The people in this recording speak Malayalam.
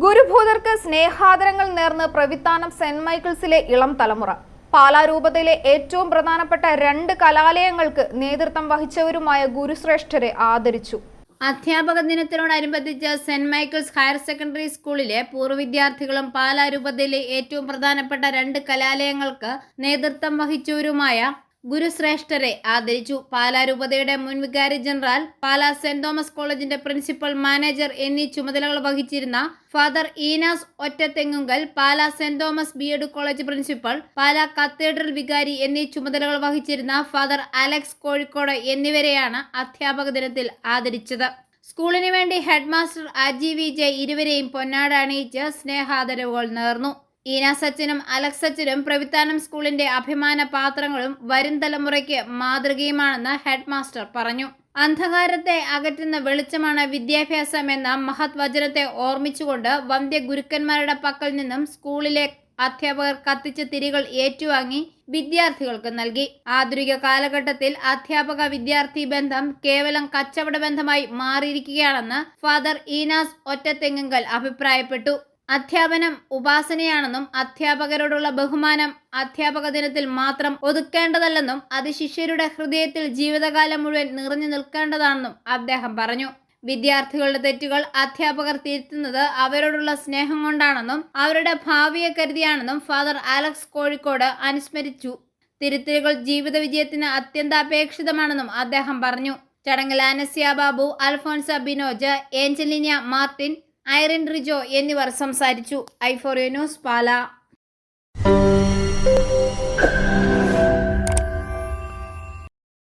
ഗുരുഭൂതർക്ക് സ്നേഹാദരങ്ങൾ നേർന്ന് പ്രവിത്താനം സെന്റ് മൈക്കിൾസിലെ ഇളം തലമുറ. പാലാ രൂപതയിലെ ഏറ്റവും പ്രധാനപ്പെട്ട 2 കലാലയങ്ങൾക്ക് നേതൃത്വം വഹിച്ചവരുമായ ഗുരുശ്രേഷ്ഠരെ ആദരിച്ചു. അധ്യാപക ദിനത്തിനോടനുബന്ധിച്ച് സെന്റ് മൈക്കിൾസ് ഹയർ സെക്കൻഡറി സ്കൂളിലെ പൂർവ്വ വിദ്യാർത്ഥികളും പാലാ രൂപതയിലെ ഏറ്റവും പ്രധാനപ്പെട്ട 2 കലാലയങ്ങൾക്ക് നേതൃത്വം വഹിച്ചവരുമായ ഗുരുശ്രേഷ്ഠരെ ആദരിച്ചു. പാലാ രൂപതയുടെ മുൻ വികാരി ജനറൽ, പാലാ സെന്റ് തോമസ് കോളേജിന്റെ പ്രിൻസിപ്പൽ, മാനേജർ എന്നീ ചുമതലകൾ വഹിച്ചിരുന്ന father Enas Ottathengumkal, Pala Saint Thomas B Ed college principal, Pala cathedral വികാരി എന്നീ ചുമതലകൾ വഹിച്ചിരുന്ന ഫാദർ അലക്സ് കോഴിക്കോട് എന്നിവരെയാണ് അധ്യാപക ദിനത്തിൽ ആദരിച്ചത്. സ്കൂളിന് വേണ്ടി ഹെഡ് മാസ്റ്റർ അജി വിജയ് ഇരുവരെയും പൊന്നാട അണിയിച്ച് സ്നേഹാദരവുകൾ നേർന്നു. ഈനാസ് അച്ഛനും അലക്സ് അച്ഛനും പ്രവിത്താനം സ്കൂളിന്റെ അഭിമാന പാത്രങ്ങളും വരും തലമുറയ്ക്ക് മാതൃകയുമാണെന്ന് ഹെഡ് മാസ്റ്റർ പറഞ്ഞു. അന്ധകാരത്തെ അകറ്റുന്ന വെളിച്ചമാണ് വിദ്യാഭ്യാസം എന്ന മഹത് വചനത്തെ ഓർമ്മിച്ചുകൊണ്ട് വന്ധ്യ ഗുരുക്കന്മാരുടെ പക്കൽ നിന്നും സ്കൂളിലെ അധ്യാപകർ കത്തിച്ച തിരികൾ ഏറ്റുവാങ്ങി വിദ്യാർത്ഥികൾക്ക് നൽകി. ആധുനിക കാലഘട്ടത്തിൽ അധ്യാപക വിദ്യാർത്ഥി ബന്ധം കേവലം കച്ചവട ബന്ധമായി മാറിയിരിക്കുകയാണെന്ന് ഫാദർ ഈനാസ് ഒറ്റത്തെങ്ങുങ്കൽ അഭിപ്രായപ്പെട്ടു. അധ്യാപനം ഉപാസനയാണെന്നും അധ്യാപകരോടുള്ള ബഹുമാനം അധ്യാപക ദിനത്തിൽ മാത്രം ഒതുക്കേണ്ടതല്ലെന്നും അത് ശിഷ്യരുടെ ഹൃദയത്തിൽ ജീവിതകാലം മുഴുവൻ നിറഞ്ഞു നിൽക്കേണ്ടതാണെന്നും അദ്ദേഹം പറഞ്ഞു. വിദ്യാർത്ഥികളുടെ തെറ്റുകൾ അധ്യാപകർ തിരുത്തുന്നത് അവരോടുള്ള സ്നേഹം കൊണ്ടാണെന്നും അവരുടെ ഭാവിയെ കരുതിയാണെന്നും ഫാദർ അലക്സ് കോഴിക്കോട് അനുസ്മരിച്ചു. തിരുത്തലുകൾ ജീവിത വിജയത്തിന് അത്യന്താപേക്ഷിതമാണെന്നും അദ്ദേഹം പറഞ്ഞു. ചടങ്ങിൽ Anasya Babu, Alphonsa Binoj, Angelina Martin, Irene Rijo എന്നിവർ സംസാരിച്ചു. i4u news, Pala.